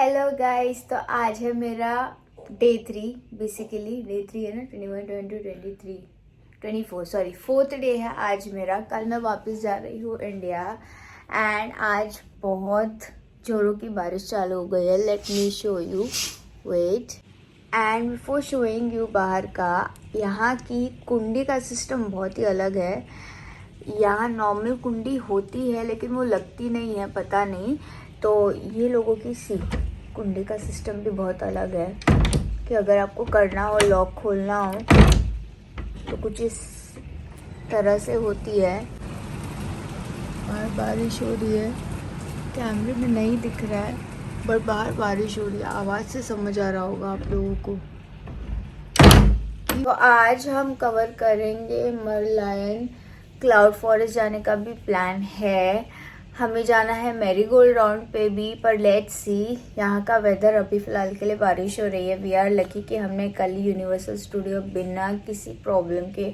Hello guys, तो आज है मेरा डे 3। बेसिकली डे 3 है ना, 21, 22, 23, 24, सॉरी 4th डे है आज मेरा। कल मैं वापस जा रही हूँ इंडिया एंड आज बहुत जोरों की बारिश चालू हो गई है। Let me show you, wait. And before showing you बाहर का, यहाँ की कुंडी का सिस्टम बहुत ही अलग है। यहाँ नॉर्मल कुंडी होती है लेकिन वो लगती नहीं है, पता नहीं। तो ये लोगों की कुंडी का सिस्टम भी बहुत अलग है कि अगर आपको करना हो, लॉक खोलना हो तो कुछ इस तरह से होती है। बाहर बारिश हो रही है, कैमरे में नहीं दिख रहा है बट बाहर बारिश हो रही है। आवाज़ से समझ आ रहा होगा आप लोगों को। तो आज हम कवर करेंगे मरलायन। क्लाउड फॉरेस्ट जाने का भी प्लान है। हमें जाना है मैरीगोल्ड राउंड पे भी, पर लेट्स सी। यहाँ का वेदर अभी फ़िलहाल के लिए बारिश हो रही है। वी आर लकी कि हमने कल यूनिवर्सल स्टूडियो बिना किसी प्रॉब्लम के,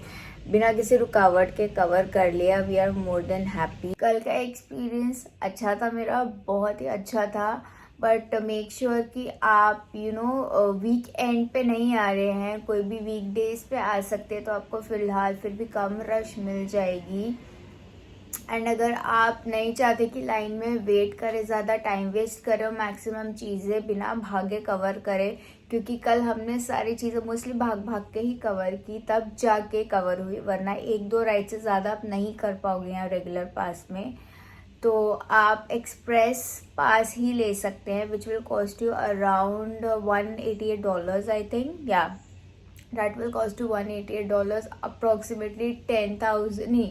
बिना किसी रुकावट के कवर कर लिया। We are more than happy. कल का एक्सपीरियंस अच्छा था मेरा, बहुत ही अच्छा था। बट मेक श्योर कि आप वीक एंड पे नहीं आ रहे हैं, कोई भी वीक डेज पे आ सकते हैं तो आपको फ़िलहाल फिर भी कम रश मिल जाएगी। एंड अगर आप नहीं चाहते कि लाइन में वेट करें, ज़्यादा टाइम वेस्ट करें और मैक्सिमम चीज़ें बिना भागे कवर करें, क्योंकि कल हमने सारी चीज़ें मोस्टली भाग भाग के ही कवर की, तब जाके कवर हुई, वरना 1-2 राइड से ज़्यादा आप नहीं कर पाओगे यहाँ रेगुलर पास में। तो आप एक्सप्रेस पास ही ले सकते हैं, which will cost you around $188 I think. या that will cost you $188, approximately 10,000 नहीं,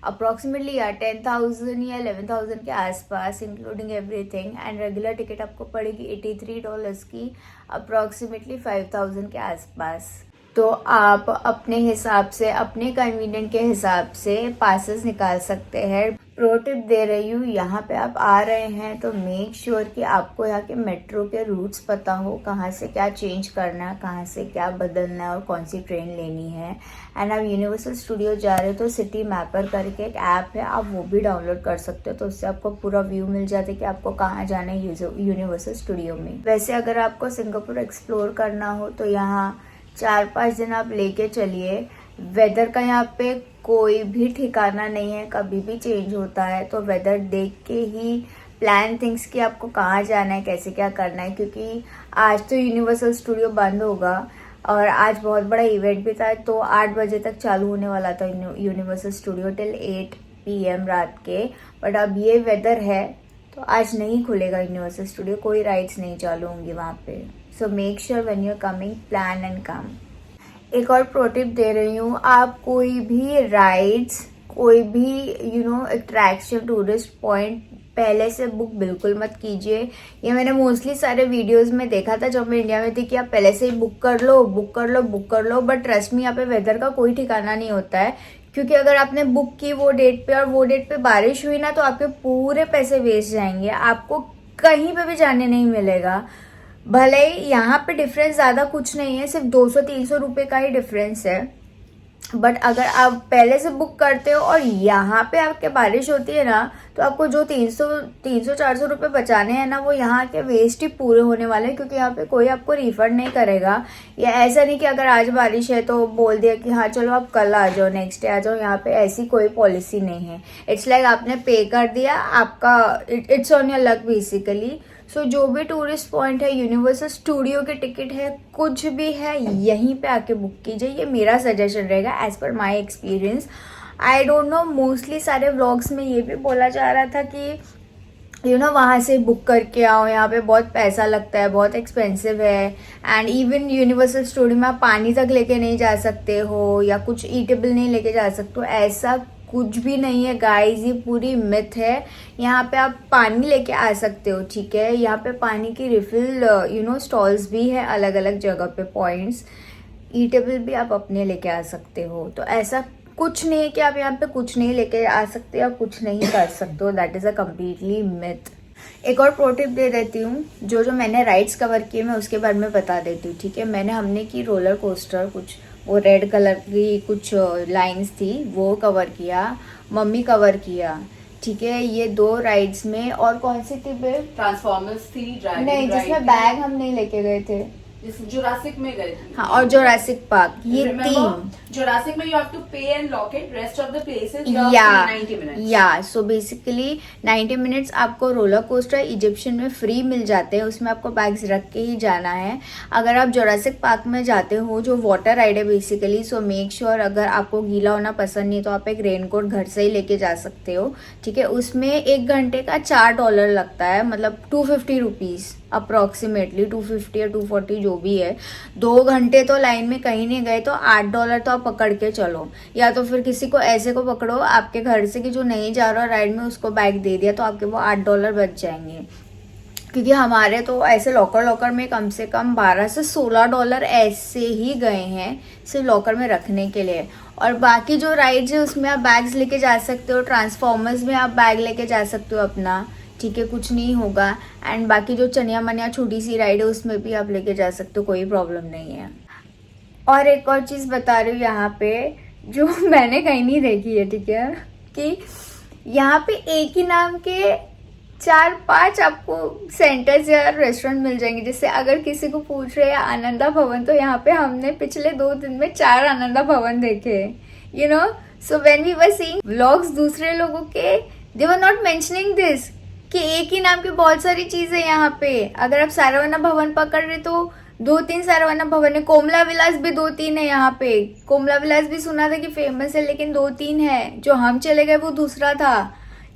अप्रॉक्सीमेटली या 10,000 या 11,000 के आसपास including everything. And regular ticket आपको पड़ेगी $83 की, अप्रॉक्सीमेटली 5,000 के आसपास। तो आप अपने हिसाब से, अपने कन्वीनियंट के हिसाब से पासेस निकाल सकते हैं। प्रो टिप दे रही हूँ, यहाँ पे आप आ रहे हैं तो मेक श्योर कि आपको यहाँ के मेट्रो के रूट्स पता हो, कहाँ से क्या चेंज करना है, कहाँ से क्या बदलना है और कौन सी ट्रेन लेनी है। एंड आप यूनिवर्सल स्टूडियो जा रहे हो तो सिटी मैपर करके एक ऐप है, आप वो भी डाउनलोड कर सकते हो। तो उससे आपको पूरा व्यू मिल जाता है कि आपको कहाँ जाना है यूनिवर्सल स्टूडियो में। वैसे अगर आपको सिंगापुर एक्सप्लोर करना हो तो यहाँ 4-5 दिन आप लेके चलिए। वेदर का यहाँ पे कोई भी ठिकाना नहीं है, कभी भी चेंज होता है। तो वेदर देख के ही प्लान थिंग्स कि आपको कहाँ जाना है, कैसे क्या करना है। क्योंकि आज तो यूनिवर्सल स्टूडियो बंद होगा और आज बहुत बड़ा इवेंट भी था, तो 8 बजे तक चालू होने वाला था यूनिवर्सल स्टूडियो टिल 8 PM रात के। बट अब ये वेदर है तो आज नहीं खुलेगा यूनिवर्सल स्टूडियो, कोई राइड्स नहीं चालू होंगी वहाँ पे। So make sure when you are coming, plan and come. एक और प्रो टिप दे रही हूँ, आप कोई भी राइड्स, कोई भी अट्रैक्शन, टूरिस्ट पॉइंट पहले से बुक बिल्कुल मत कीजिए। ये मैंने मोस्टली सारे वीडियोस में देखा था जब मैं इंडिया में थी कि आप पहले से ही बुक कर लो, बुक कर लो, बुक कर लो। बट ट्रस्ट मी, यहाँ पे वेदर का कोई ठिकाना नहीं होता है। क्योंकि अगर आपने बुक की वो डेट पे और वो डेट पे बारिश हुई ना, तो आपके पूरे पैसे वेस्ट जाएंगे, आपको कहीं पे भी जाने नहीं मिलेगा। भले ही यहाँ पे डिफरेंस ज़्यादा कुछ नहीं है, सिर्फ 200-300 रुपये का ही डिफरेंस है। बट अगर आप पहले से बुक करते हो और यहाँ पे आपके बारिश होती है ना, तो आपको जो 300-400 रुपये बचाने हैं ना, वो यहाँ के वेस्ट ही पूरे होने वाले हैं। क्योंकि यहाँ पे कोई आपको रिफंड नहीं करेगा। या ऐसा नहीं कि अगर आज बारिश है तो बोल दिया कि हाँ चलो आप कल आ जाओ, नेक्स्ट डे आ जाओ। यहाँ पे ऐसी कोई पॉलिसी नहीं है। इट्स लाइक आपने पे कर दिया, आपका it's on your luck basically. So जो भी टूरिस्ट पॉइंट है, यूनिवर्सल स्टूडियो के टिकट है, कुछ भी है, यहीं पे आके बुक कीजिए। ये मेरा सजेशन रहेगा as per my experience. I don't know, mostly सारे व्लॉग्स में ये भी बोला जा रहा था कि वहाँ से बुक करके आओ, यहाँ पे बहुत पैसा लगता है, बहुत एक्सपेंसिव है। एंड इवन यूनिवर्सल स्टूडियो में आप पानी तक लेके नहीं जा सकते हो या कुछ ईटेबल नहीं लेके जा सकते हो। ऐसा कुछ भी नहीं है गाइस, ये पूरी मिथ है। यहाँ पे आप पानी लेके आ सकते हो, ठीक है। यहाँ पे पानी की रिफिल स्टॉल्स भी है अलग अलग जगह पे, पॉइंट्स। ईटेबल भी आप अपने लेके आ सकते हो। तो ऐसा कुछ नहीं है कि आप यहाँ पे कुछ नहीं लेके आ सकते या कुछ नहीं कर सकते हो। That is a completely myth. एक और प्रो टिप दे देती हूँ, जो मैंने राइड्स कवर किए मैं उसके बारे में बता देती हूँ, ठीक है। हमने की रोलर कोस्टर, कुछ वो रेड कलर की कुछ लाइंस थी, वो कवर किया। मम्मी कवर किया, ठीक है, ये 2 राइड्स में। और कौन सी थी फिर? ट्रांसफॉर्मर्स थी, नहीं, जिसमें बैग हम नहीं लेके गए थे, जुरासिक में गए थे। हाँ, और जुरासिक पार्क, ये 3। जुरासिक में यू हैव टू पे and lock it, rest of the places you have 90 minutes. या सो बेसिकली 90 मिनट्स आपको रोलर कोस्टर इजिप्शियन में फ्री मिल जाते हैं, उसमें आपको बैग्स रख के ही जाना है। अगर आप जुरासिक पार्क में जाते हो, जो वाटर राइड है बेसिकली, सो मेक श्योर अगर आपको गीला होना पसंद नहीं तो आप एक रेनकोट घर से ही लेके जा सकते हो, ठीक है। उसमें 1 घंटे का $4 लगता है, मतलब 250 रुपीज़ अप्रॉक्सीमेटली, 250 या 240 जो भी है। 2 घंटे तो लाइन में कहीं नहीं गए तो $8 तो आप पकड़ के चलो, या तो फिर किसी को ऐसे को पकड़ो आपके घर से कि जो नहीं जा रहा राइड में, उसको बैग दे दिया तो आपके वो $8 बच जाएंगे। क्योंकि हमारे तो ऐसे लॉकर में कम से कम $12 से $16 ऐसे ही गए हैं सिर्फ लॉकर में रखने के लिए। और बाकी जो राइड्स है उसमें आप बैग्स लेके जा सकते हो, ट्रांसफॉर्मर्स में आप बैग लेके जा सकते हो अपना, ठीक है, कुछ नहीं होगा। एंड बाकी जो चनिया मनिया छोटी सी राइड है उसमें भी आप लेके जा सकते हो, कोई प्रॉब्लम नहीं है। और एक और चीज़ बता रही हूँ यहाँ पे, जो मैंने कहीं नहीं देखी है, ठीक है, कि यहाँ पे एक ही नाम के 4-5 आपको सेंटर्स या रेस्टोरेंट मिल जाएंगे। जैसे अगर किसी को पूछ रहे हैं आनंदा भवन, तो यहाँ पे हमने पिछले 2 दिन में 4 आनंदा भवन देखे, you know. So when we were seeing vlogs दूसरे लोगों के, they were not mentioning this कि एक ही नाम की बहुत सारी चीजें यहाँ पे। अगर आप सारवना भवन पकड़ रहे तो 2-3 सारवना भवन है, कोमला विलास भी 2-3 है यहाँ पे। कोमला विलास भी सुना था कि फेमस है, लेकिन 2-3 है। जो हम चले गए वो दूसरा था,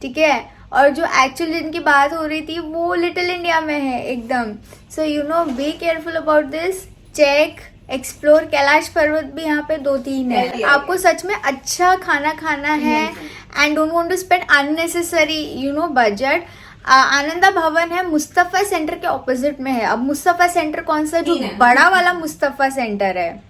ठीक है। और जो एक्चुअली जिनकी बात हो रही थी वो लिटिल इंडिया में है एकदम। So you know, be careful about this, check, explore. Kailash Parvat भी यहाँ पे 2-3 है। आपको सच में अच्छा खाना खाना है and don't want to spend unnecessary you know budget. Ananda Bhavan है मुस्तफा सेंटर के ऑपोजिट में है। अब मुस्तफा सेंटर कौन सा? जो बड़ा वाला मुस्तफा सेंटर है,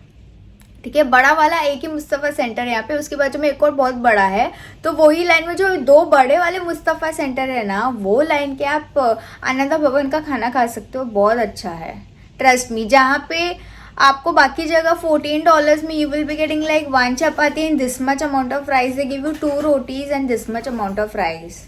ठीक है, बड़ा वाला एक ही मुस्तफा सेंटर है यहाँ पे। उसके बाजू में एक और बहुत बड़ा है, तो वही लाइन में जो 2 बड़े वाले मुस्तफा सेंटर है ना, वो लाइन के आप आनंदा भवन का खाना खा सकते हो, बहुत अच्छा है, ट्रस्ट मी। जहाँ पे आपको बाकी जगह $14 में you will be getting like 1 chapati and this much amount of rice, they give you 2 rotis and this much amount of rice,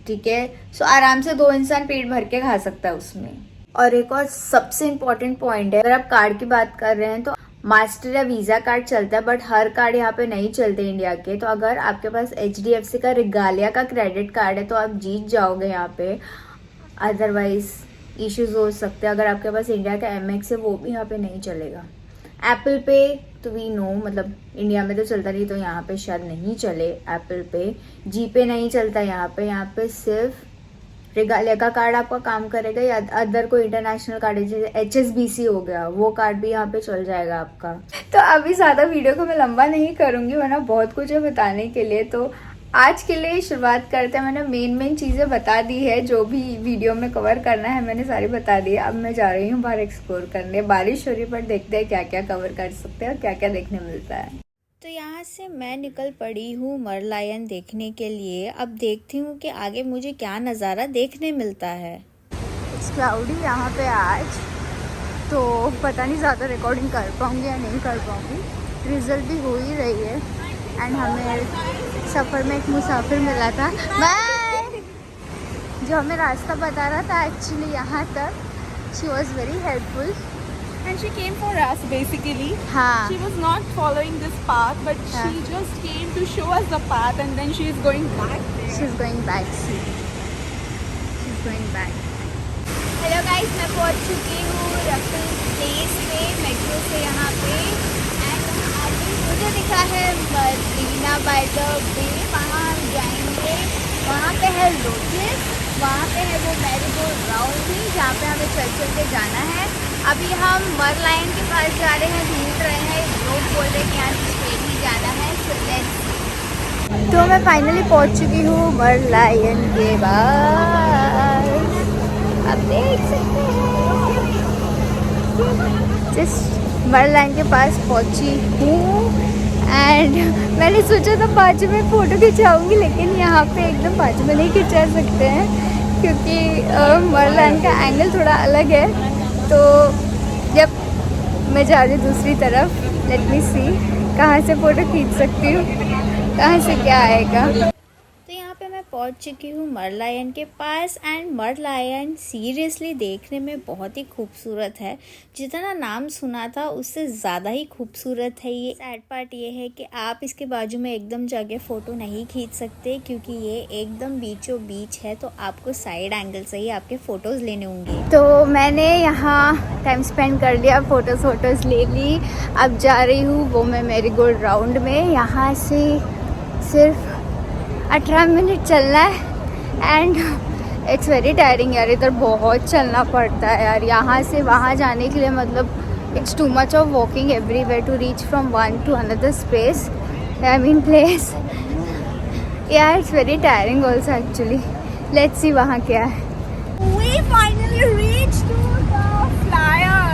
ठीक है। सो आराम से 2 इंसान पेट भर के खा सकता है उसमें। और एक और सबसे इम्पोर्टेंट पॉइंट है, अगर आप कार्ड की बात कर रहे हैं तो मास्टर या वीजा कार्ड चलता है, बट हर कार्ड यहाँ पे नहीं चलते इंडिया के। तो अगर आपके पास HDFC का रिगालिया का क्रेडिट कार्ड है तो आप जीत जाओगे यहाँ पे, अदरवाइज इश्यूज हो सकते हैं। अगर आपके पास इंडिया का MX है वो भी यहाँ पे नहीं चलेगा। एप्पल पे तो वी नो, मतलब इंडिया में तो चलता नहीं, तो यहाँ पे शायद नहीं चले एप्पल पे। जीपे नहीं चलता यहाँ पे सिर्फ रिगालिया का कार्ड आपका काम करेगा, या अदर कोई इंटरनेशनल कार्ड है जैसे HSBC हो गया, वो कार्ड भी यहाँ पे चल जाएगा आपका। तो अभी ज़्यादा वीडियो को मैं लंबा नहीं करूँगी, वरना बहुत कुछ है बताने के लिए। तो आज के लिए शुरुआत करते हैं। मैंने मेन चीज़ें बता दी है, जो भी वीडियो में कवर करना है मैंने सारी बता दी है। अब मैं जा रही हूँ बाहर एक्सप्लोर करने। बारिश हो रही, पर देखते हैं क्या क्या कवर कर सकते हैं और क्या क्या देखने मिलता है। तो यहाँ से मैं निकल पड़ी हूँ मरलायन देखने के लिए। अब देखती हूँ कि आगे मुझे क्या नज़ारा देखने मिलता है। इट्स क्लाउडी यहाँ पे आज, तो पता नहीं ज़्यादा रिकॉर्डिंग कर पाऊँगी या नहीं कर पाऊँगी। रिजल्ट भी हो ही रही है एंड हमें सफ़र में एक मुसाफिर मिला था, बाय, जो हमें रास्ता बता रहा था एक्चुअली यहाँ तक। She was very helpful and she came for us basically. हाँ, She was not following this path, but she just came to show us the path, and then she is going back there. she's going back, see, she's going back. Hello guys, मैं पहुंच चुकी हूँ रफल place पे metro से यहाँ पे। And अभी मुझे दिखा है मदीना बाय द बे, वहाँ हम जाएंगे। वहाँ पे है लोटस, वहाँ पे है वो मैरीगोल्ड राउंड भी, जहाँ पे हमें चल चल के जाना है। अभी हम मरलायन के पास जा रहे हैं, ढूंढ रहे हैं, लोग बोल रहे हैं कि यहाँ से स्ट्रेट ही जाना है। So let's. तो मैं फाइनली पहुँच चुकी हूँ मरलायन के पास, आप देख सकते हैं। जस्ट मरलायन के पास पहुँची हूँ एंड मैंने सोचा था बाजू में फ़ोटो खिंचाऊँगी, लेकिन यहाँ पे एकदम बाजू में नहीं खिंचा सकते हैं क्योंकि मरलायन का एंगल थोड़ा अलग है। तो जब मैं जा रही हूँ दूसरी तरफ, लेट मी सी कहाँ से फ़ोटो खींच सकती हूँ, कहाँ से क्या आएगा। तो यहाँ पे मैं पहुंच चुकी हूँ मरलायन के पास एंड मरलायन सीरियसली देखने में बहुत ही खूबसूरत है। जितना नाम सुना था उससे ज़्यादा ही खूबसूरत है ये। सैड पार्ट ये है कि आप इसके बाजू में एकदम जाके फ़ोटो नहीं खींच सकते क्योंकि ये एकदम बीचों बीच है, तो आपको साइड एंगल से ही आपके फ़ोटोज़ लेने होंगे। तो मैंने यहाँ टाइम स्पेंड कर लिया, फ़ोटोज़ ले ली। अब जा रही हूँ वो मैं मैरीगोल्ड राउंड में। यहाँ से सिर्फ 18 मिनट चलना है एंड इट्स वेरी टायरिंग यार। इधर बहुत चलना पड़ता है यार। यहाँ से वहाँ जाने के लिए मतलब it's too much of walking everywhere to reach from one to another space, I mean place. यार it's very tiring also actually. Let's see वहाँ क्या है। We finally reached to the flyer.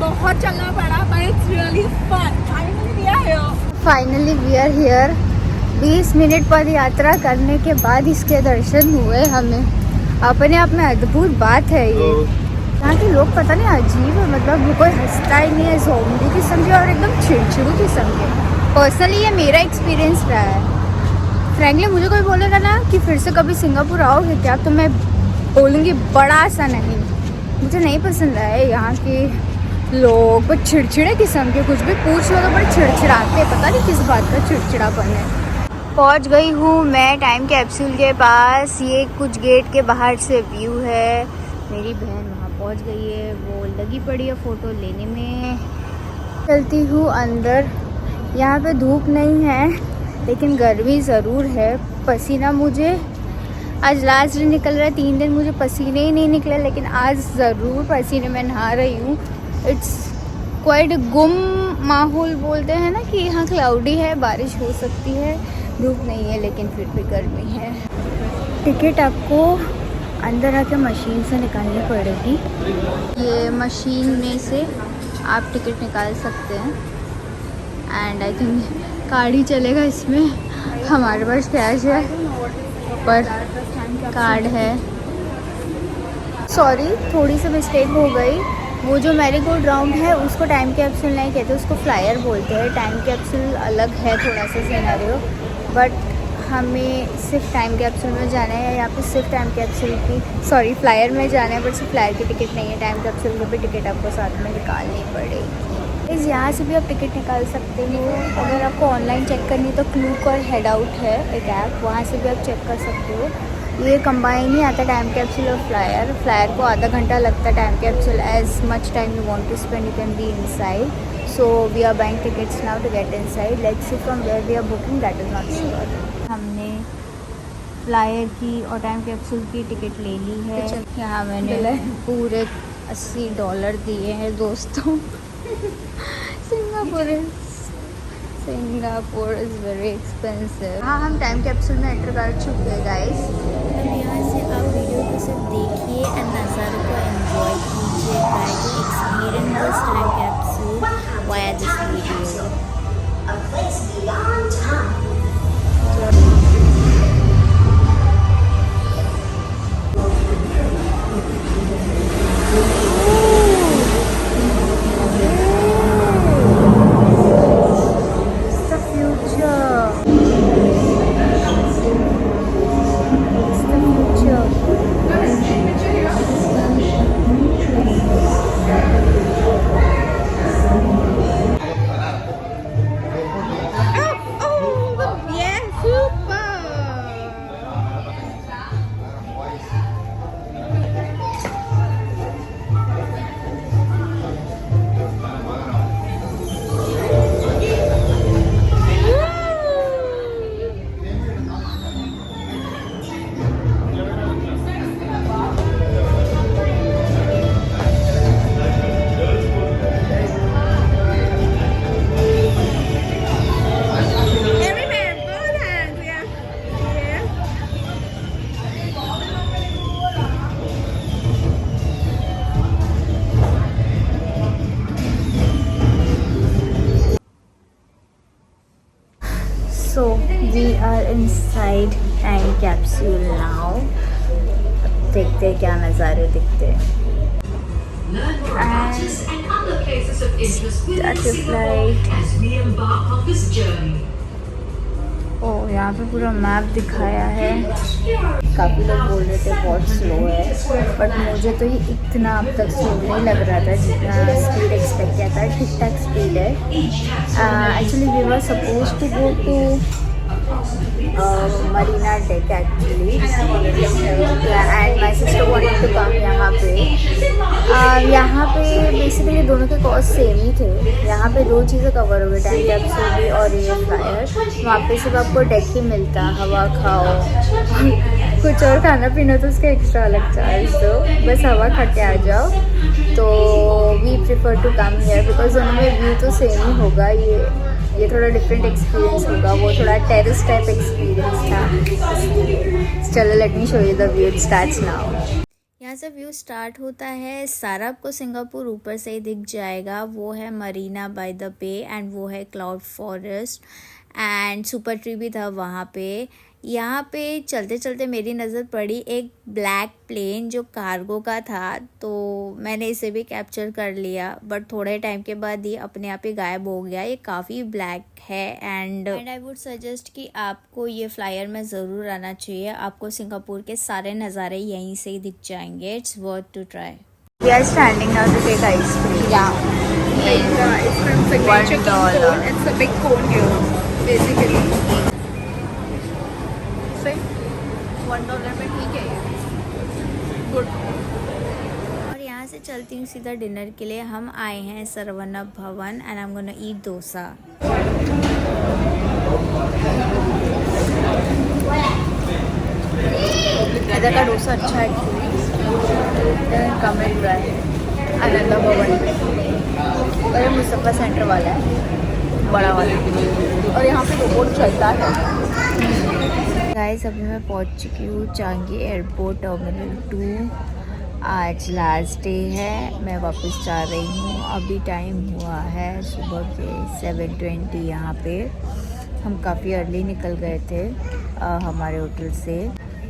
बहुत चलना पड़ा but it's really fun. Finally we are here. 20 minute पद यात्रा करने के बाद इसके दर्शन हुए हमें। अपने आप में अद्भुत बात है ये। यहाँ के लोग पता नहीं अजीब है, मतलब कोई हंसता ही नहीं है, ज़ोंबी किस्म के और एकदम चिड़चिड़ू किस्म के। पर्सनली ये मेरा एक्सपीरियंस रहा है। फ्रैंकली मुझे कोई बोलेगा ना कि फिर से कभी सिंगापुर आओगे क्या, तो मैं बोलूँगी बड़ा सा नहीं। मुझे नहीं पसंद आए यहाँ के लोग, बस चिड़चिड़े किस्म के। कुछ भी पूछ लो तो बड़े चिड़चिड़ाते हैं, पता नहीं किस बात का चिड़चिड़ापन है। पहुँच गई हूँ मैं टाइम कैप्सूल के पास। ये कुछ गेट के बाहर से व्यू है। मेरी बहन वहाँ पहुँच गई है, वो लगी पड़ी है फ़ोटो लेने में। चलती हूँ अंदर। यहाँ पे धूप नहीं है लेकिन गर्मी ज़रूर है। पसीना मुझे आज लास्ट दिन निकल रहा है। 3 दिन मुझे पसीने ही नहीं निकले, लेकिन आज ज़रूर पसीने में नहा रही हूँ। इट्स क्वाइट गुम माहौल बोलते हैं ना कि यहाँ क्लाउडी है, बारिश हो सकती है, धूप नहीं है लेकिन फिर भी गर्मी है। टिकट आपको अंदर आके मशीन से निकालनी पड़ेगी। ये मशीन में से आप टिकट निकाल सकते हैं एंड आई थिंक कार्ड ही चलेगा इसमें। हमारे पास कैश है पर कार्ड है। सॉरी थोड़ी सी मिस्टेक हो गई। वो जो मैरीगोल्ड राउंड है उसको टाइम कैप्सूल नहीं कहते, उसको फ्लायर बोलते हैं। टाइम कैप्सूल अलग है थोड़ा सा सिनेरियो, बट हमें सिर्फ टाइम कैप्सूल में जाना है। यहाँ पे सिर्फ टाइम कैप्सूल की फ्लायर में जाना है, बट सिर्फ फ्लायर की टिकट नहीं है। टाइम कैप्सूल की भी टिकट आपको साथ में निकालनी पड़ेगी। इस यहाँ से भी आप टिकट निकाल सकते हो। अगर आपको ऑनलाइन चेक करनी है तो क्लूक और हेड आउट है एक ऐप, वहाँ से भी आप चेक कर सकते हो। ये कंबाइन ही आता टाइम कैप्सूल और फ्लायर। फ्लायर को आधा घंटा लगता है, time capsule as much time you want to spend you can be inside. So we are buying tickets now to get inside. Let's see from where we are booking, that is not sure. हमने flyer की और time capsule की ticket ले ली है। यहाँ मैंने पूरे $80 दिए हैं दोस्तों। Singapore is very expensive. हाँ हम टाइम कैप्सूल में एंटर कर चुके हैं गाइस। अब यहाँ से आप वीडियो को सिर्फ देखिए एंड नज़ारे को एंजॉय कीजिए। Try to experience this time capsule via this video. A place beyond time. So we are inside time capsule now. देखते हैं क्या नज़ारे दिखते हैं। And start the flight. As we embark on this journey. ओह यहाँ पे पूरा मैप दिखाया है। काफ़ी लोग बोल रहे थे बहुत स्लो है, बट मुझे तो ये इतना अब तक स्लो नहीं लग रहा था जितना स्पीड एक्सपेक्ट किया था। ठीक ठाक स्पीड है। Actually we were suppose to go to Marina Deck actually, and my sister wanted to come यहाँ पे। यहाँ पे बेसिकली दोनों के कॉस्ट सेम ही थे। यहाँ पे दो चीज़ें कवर हो गई, टाइम कैप्सूल भी और ये फ्लायर। वहाँ पे सिर्फ आपको डेक ही मिलता, हवा खाओ कुछ और खाना पीना तो उसका एक्स्ट्रा अलग चार्ज दो, बस हवा खा के आ जाओ। तो we prefer to come here because दोनों में व्यू तो सेम ही होगा। ये थोड़ा डिफरेंट एक्सपीरियंस होगा, वो थोड़ा टेरेस टाइप एक्सपीरियंस था। चलो late me show you the view, it starts now. यहाँ से व्यू स्टार्ट होता है, सारा आपको सिंगापुर ऊपर से ही दिख जाएगा। वो है Marina by the bay and वो है cloud forest and super tree भी था वहाँ पे। यहाँ पे चलते चलते मेरी नज़र पड़ी एक ब्लैक प्लेन जो कार्गो का था, तो मैंने इसे भी कैप्चर कर लिया, बट थोड़े टाइम के बाद ये अपने आप ही गायब हो गया। ये काफ़ी ब्लैक है एंड आई वुड सजेस्ट कि आपको ये फ्लायर में ज़रूर आना चाहिए। आपको सिंगापुर के सारे नज़ारे यहीं से ही दिख जाएंगे। It's worth to try. We are standing now to take ice cream. या Ice cream signature cone. It's a big cone here, basically. $1 में ठीक है ये, गुड। और यहाँ से चलती हूँ सीधा डिनर के लिए। हम आए हैं सरवना भवन एंड आई एम गोना ईट डोसा। इधर का डोसा अच्छा है कमेंट रहा है आनंदा भवन और ये मुस्तफा सेंटर वाला है, बड़ा वाला, और यहाँ पे रोबोट चलता है। गाइस अभी मैं पहुंच चुकी हूँ चांगी एयरपोर्ट टर्मिनल 2। आज लास्ट डे है, मैं वापस जा रही हूँ। अभी टाइम हुआ है सुबह के 7:20। यहाँ पे हम काफ़ी अर्ली निकल गए थे हमारे होटल से।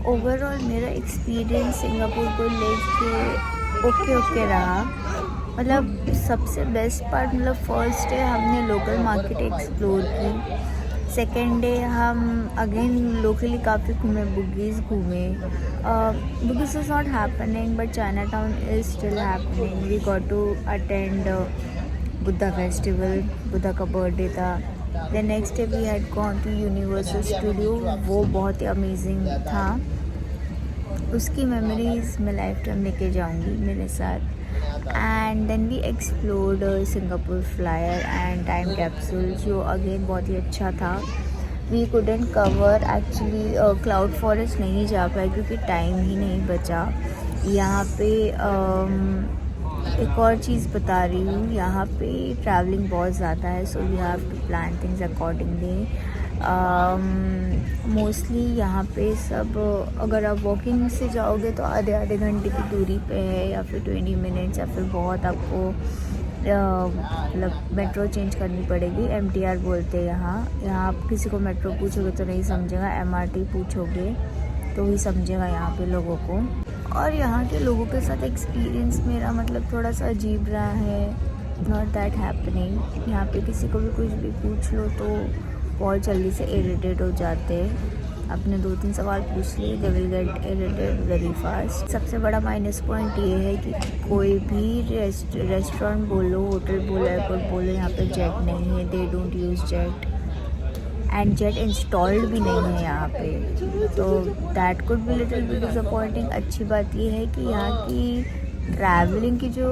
ओवरऑल मेरा एक्सपीरियंस सिंगापुर को लेके ओके रहा। मतलब सबसे बेस्ट पार्ट, मतलब फर्स्ट डे हमने लोकल मार्केट एक्सप्लोर की। सेकेंड डे हम अगेन लोकली काफ़ी घूमे, बुगीज़ घूमे। Bugis is not happening but Chinatown is still happening. We got to attend Buddha festival, Buddha का बर्थडे था। The next day we had gone to Universal Studio, वो बहुत ही amazing था। उसकी मेमोरीज मैं लाइफ टाइम लेके जाऊंगी मेरे साथ। And then we explored Singapore flyer and time capsule, जो अगेन बहुत ही अच्छा था। We couldn't cover actually cloud forest नहीं जा पाए क्योंकि टाइम ही नहीं बचा। यहाँ पे एक और चीज़ बता रही हूँ, यहाँ पे ट्रैवलिंग बहुत ज़्यादा है, so we have to plan things accordingly. Mostly यहाँ पे सब अगर आप वॉकिंग से जाओगे तो आधे घंटे की दूरी पे है, या फिर 20 मिनट्स, या फिर बहुत आपको मतलब मेट्रो चेंज करनी पड़ेगी। MTR बोलते हैं यहाँ आप किसी को मेट्रो पूछोगे तो नहीं समझेगा, MRT पूछोगे तो ही समझेगा यहाँ पे लोगों को। और यहाँ के लोगों के साथ एक्सपीरियंस मेरा मतलब थोड़ा सा अजीब रहा है, नॉट दैट हैपनिंग। यहाँ पे किसी को भी कुछ भी पूछ लो तो बहुत जल्दी से इरिटेट हो जाते हैं। अपने 2-3 सवाल पूछ लिए, they will get irritate very fast. सबसे बड़ा माइनस पॉइंट ये है कि कोई भी रेस्टोरेंट बोलो, होटल बोलो, एयरपोर्ट बोलो, यहाँ पे जेट नहीं है। They don't use jet and jet installed भी नहीं है यहाँ पे, तो that could be little bit disappointing. अच्छी बात ये है कि यहाँ की ट्रैवलिंग की जो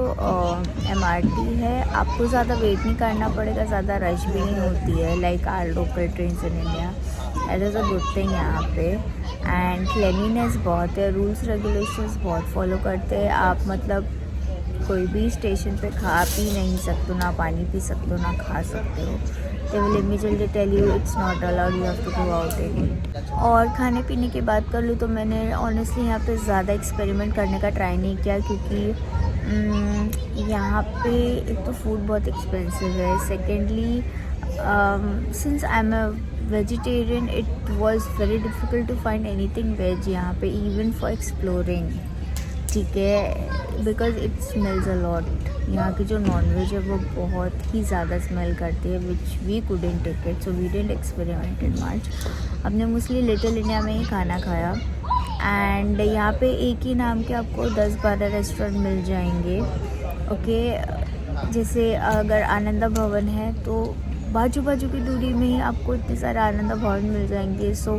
MRT है, आपको ज़्यादा वेट नहीं करना पड़ेगा, ज़्यादा रश भी नहीं होती है like are local train in India. That is a good thing यहाँ पे। एंड क्लीनिनेस बहुत है, रूल्स रेगुलेशंस बहुत फॉलो करते हैं। आप मतलब कोई भी स्टेशन पे खा पी नहीं सकते, ना पानी पी सकते हो, ना खा सकते हो। They will immediately tell you it's not allowed, you have to go out and eat। और खाने पीने की बात कर लूँ तो मैंने ऑनेस्टली यहाँ पे ज़्यादा एक्सपेरिमेंट करने का ट्राई नहीं किया, क्योंकि यहाँ पे एक तो फूड बहुत एक्सपेंसिव है। Secondly since I am a vegetarian, it was very difficult to find anything veg यहाँ पे, इवन फॉर एक्सप्लोरिंग। ठीक है, because it smells a lot यहाँ की जो नॉनवेज है वो बहुत ही ज़्यादा स्मेल करती है, which we couldn't take it, so we didn't experiment in much. हमने मोस्टली लिटिल इंडिया में ही खाना खाया। एंड यहाँ पे एक ही नाम के आपको 10-12 रेस्टोरेंट मिल जाएंगे। ओके, जैसे अगर आनंदा भवन है तो बाजू बाजू की दूरी में ही आपको इतने सारे आनंदा भवन मिल जाएंगे। So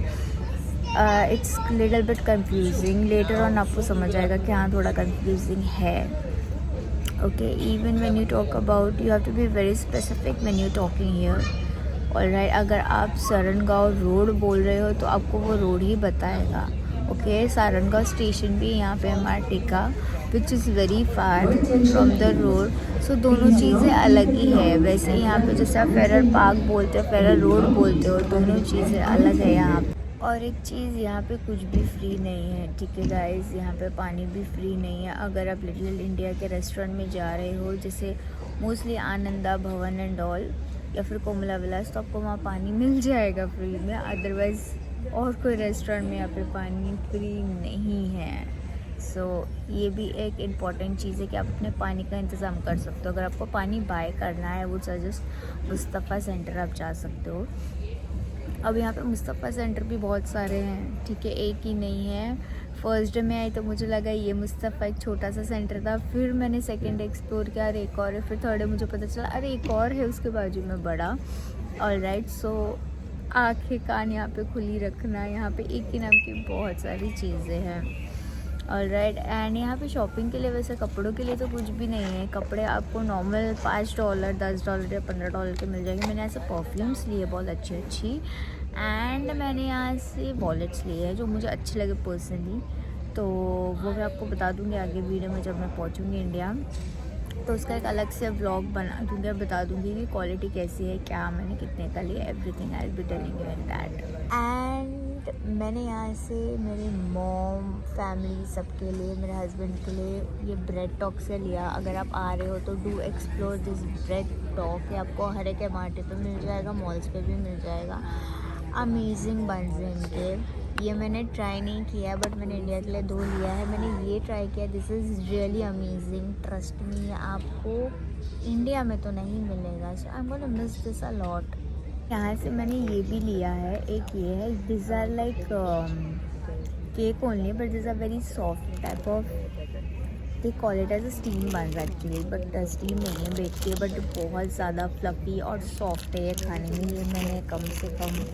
it's little bit confusing, later on आपको समझ आएगा कि हाँ थोड़ा कंफ्यूजिंग है। Okay, even when you talk about, you have to be very specific when you talking here. Alright, अगर आप सरनगांव रोड बोल रहे हो तो आपको वो रोड ही बताएगा। ओके, सरनगांव स्टेशन भी यहाँ पे MRT का, which is very far from the road. So दोनों चीज़ें अलग ही है। वैसे यहाँ पे जैसे आप फेरर पार्क बोलते हो, फेरर रोड बोलते हो, दोनों चीज़ें अलग है यहाँ पे। और एक चीज़, यहाँ पे कुछ भी फ्री नहीं है, ठीक है गाइस, यहाँ पे पानी भी फ्री नहीं है। अगर आप लिटिल इंडिया के रेस्टोरेंट में जा रहे हो, जैसे मोस्टली आनंदा भवन एंड ऑल या फिर कोमला विलास, तो आपको वहाँ पानी मिल जाएगा फ्री में। अदरवाइज़ और कोई रेस्टोरेंट में यहाँ पे पानी फ्री नहीं है। सो ये भी एक इम्पॉर्टेंट चीज़ है कि आप अपने पानी का इंतज़ाम कर सकते हो। अगर आपको पानी बाय करना है, वो सजेस्ट मुस्तफ़ा सेंटर आप जा सकते हो। अब यहाँ पे मुस्तफ़ा सेंटर भी बहुत सारे हैं, ठीक है, एक ही नहीं है। फर्स्ट डे में आई तो मुझे लगा ये मुस्तफ़ा एक छोटा सा सेंटर था, फिर मैंने सेकंड डे एक्सप्लोर किया, अरे एक और है, फिर थर्ड डे मुझे पता चला अरे एक और है उसके बाजू में बड़ा। ऑलराइट, सो आँखें कान यहाँ पे खुली रखना, यहाँ पे एक ही नाम की बहुत सारी चीज़ें हैं। ऑलराइट, एंड यहाँ पे शॉपिंग के लिए, वैसे कपड़ों के लिए तो कुछ भी नहीं है। कपड़े आपको नॉर्मल $5, $10 या $15 के मिल जाएंगे। मैंने ऐसे परफ्यूम्स लिए बहुत अच्छी एंड मैंने यहाँ से वॉलेट्स लिए हैं जो मुझे अच्छे लगे पर्सनली, तो वो मैं आपको बता दूँगी आगे वीडियो में जब मैं पहुँचूँगी इंडिया, तो उसका एक अलग से व्लॉग बना दूँगी, बता दूँगी कि क्वालिटी कैसी है, क्या मैंने कितने का लिया, everything I will be telling you in that. And मैंने यहाँ से मेरी मॉम, फैमिली सबके लिए, मेरे हस्बैंड के लिए ये ब्रेड टॉक से लिया। अगर आप आ रहे हो तो do explore this bread talk, ये आपको हर एक MRT पे मिल जाएगा, मॉल्स पे भी मिल जाएगा। अमेजिंग बन्स हैं इनके। ये मैंने ट्राई नहीं किया बट मैंने इंडिया के लिए 2 लिया है। मैंने ये ट्राई किया, this is really amazing, trust me, आपको इंडिया में तो नहीं मिलेगा। So I am gonna miss this a lot. यहाँ से मैंने ये भी लिया है, एक ये है, this are like cake only but this are very soft type of, they call it as a steam buns actually, but steam नहीं है, बेक के, बट बहुत ज़्यादा फ्लफ़ी और सॉफ्ट है ये खाने में। ये मैंने कम से कम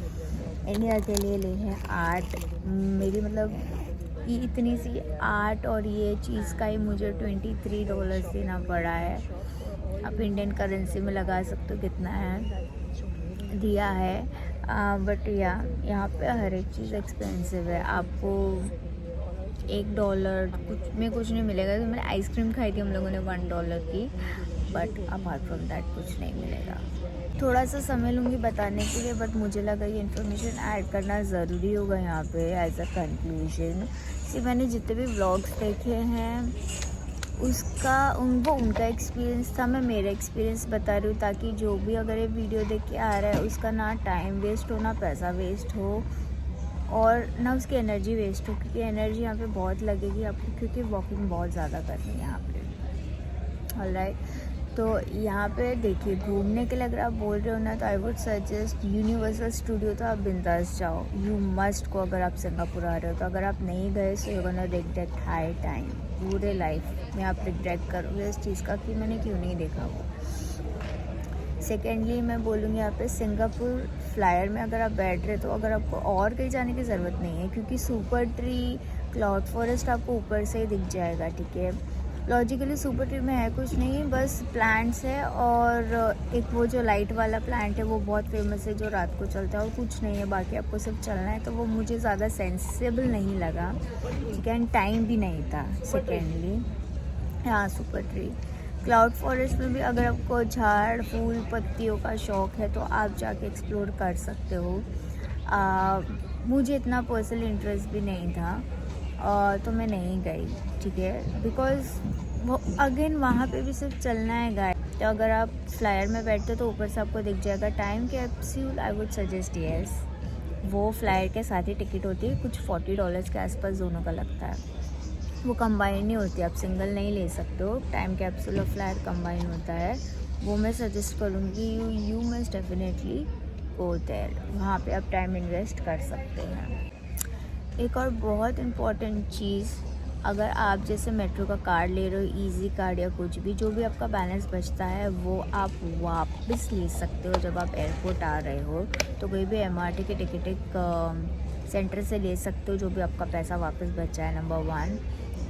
इंडिया के लिए ले हैं 8, मेरी मतलब ये इतनी सी 8 और ये चीज़ का ही मुझे $23 देना पड़ा है। आप इंडियन करेंसी में लगा सकते हो कितना है दिया है। बट यहाँ पे हर एक चीज़ एक्सपेंसिव है। आपको $1 कुछ नहीं मिलेगा। तो मैंने आइसक्रीम खाई थी हम लोगों ने $1 की, बट अपार्ट फ्रॉम दैट कुछ नहीं मिलेगा। थोड़ा सा समय लूँगी बताने के लिए, बट मुझे लगा ये इन्फॉर्मेशन ऐड करना ज़रूरी होगा यहाँ पे एज अ कंक्लूजन। सिर्फ मैंने जितने भी व्लॉग्स देखे हैं उनका एक्सपीरियंस था, मैं मेरा एक्सपीरियंस बता रही हूँ, ताकि जो भी अगर ये वीडियो देख के आ रहा है उसका ना टाइम वेस्ट हो, ना पैसा वेस्ट हो, और ना उसकी एनर्जी वेस्ट हो, क्योंकि एनर्जी यहाँ पे बहुत लगेगी आपको, क्योंकि वॉकिंग बहुत ज़्यादा करनी है यहाँ पे। ऑलराइट, तो यहाँ पे देखिए, घूमने के लिए अगर आप बोल रहे हो ना, तो I would suggest universal studio, तो आप बिंदास जाओ, यू मस्ट को। अगर आप सिंगापुर आ रहे हो तो, अगर आप नहीं गए so you gonna regret high time, पूरे लाइफ में आप रिग्रेट करोगे इस चीज़ का कि मैंने क्यों नहीं देखा वो। सेकेंडली मैं बोलूँगी यहाँ पे सिंगापुर फ्लायर में अगर आप बैठ रहे तो अगर आपको और कहीं जाने की ज़रूरत नहीं है, क्योंकि सुपर ट्री, क्लाउड फॉरेस्ट आपको ऊपर से ही दिख जाएगा, ठीक है। लॉजिकली सुपर ट्री में है कुछ नहीं, बस प्लांट्स है, और एक वो जो लाइट वाला प्लांट है वो बहुत फेमस है जो रात को चलता है, और कुछ नहीं है, बाकी आपको सिर्फ चलना है। तो वो मुझे ज़्यादा सेंसिबल नहीं लगा, ठीक है, एंड टाइम भी नहीं था। सेकेंडली हाँ, सुपर ट्री। क्लाउड फॉरेस्ट में भी अगर आपको झाड़ फूल पत्तियों का शौक़ है तो आप जाके एक्सप्लोर कर सकते हो। मुझे इतना पर्सनल इंटरेस्ट भी नहीं था, तो मैं नहीं गई, ठीक है, बिकॉज़ वो अगेन वहाँ पे भी सिर्फ चलना है गाइस। तो अगर आप फ्लायर में बैठते हो तो ऊपर से आपको दिख जाएगा time capsule, I would suggest yes. वो फ्लायर के साथ ही टिकट होती है, कुछ $40 के आसपास दोनों का लगता है। वो कंबाइन नहीं होती, आप सिंगल नहीं ले सकते हो। टाइम कैप्सूल और फ्लायर कंबाइन होता है, वो मैं सजेस्ट करूँगी। You must definitely go there, वहाँ पे आप टाइम इन्वेस्ट कर सकते हैं। एक और बहुत इम्पॉर्टेंट चीज़, अगर आप जैसे मेट्रो का कार्ड ले रहे हो, इजी कार्ड या कुछ भी, जो भी आपका बैलेंस बचता है वो आप वापस ले सकते हो जब आप एयरपोर्ट आ रहे हो। तो कोई भी MRT के टिकटिंग सेंटर से ले सकते हो जो भी आपका पैसा वापस बचा है, नंबर 1।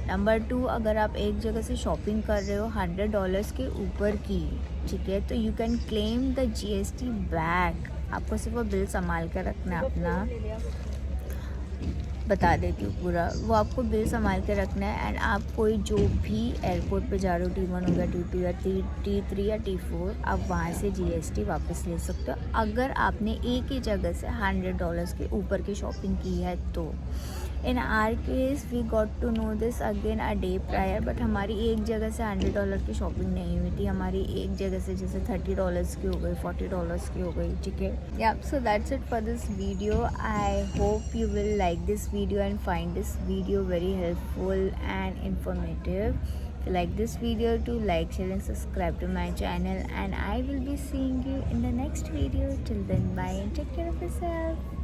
नंबर 2, अगर आप एक जगह से शॉपिंग कर रहे हो $100 के ऊपर की, ठीक है, तो you can claim the GST back. आपको सिर्फ वो बिल संभाल कर रखना है अपना, बता देती हूँ पूरा, वो आपको बिल संभाल के रखना है। एंड आप कोई जो भी एयरपोर्ट पे जा रहे हो, T1 हो गया, T2 या T3 या T4, आप वहाँ से GST वापस ले सकते हो अगर आपने एक ही जगह से $100 के ऊपर की शॉपिंग की है तो। In our case we got to know this again a day prior, but हमारी एक जगह से $100 की शॉपिंग नहीं हुई थी, हमारी एक जगह से जैसे $30 की हो गई, $40 की हो गई, ठीक है। या so that's it for this video. I hope you will like this video and find this video very helpful and informative. If you like this video, to like, share and subscribe to my channel, and I will be seeing you in the next video. Till then, bye and take care of yourself.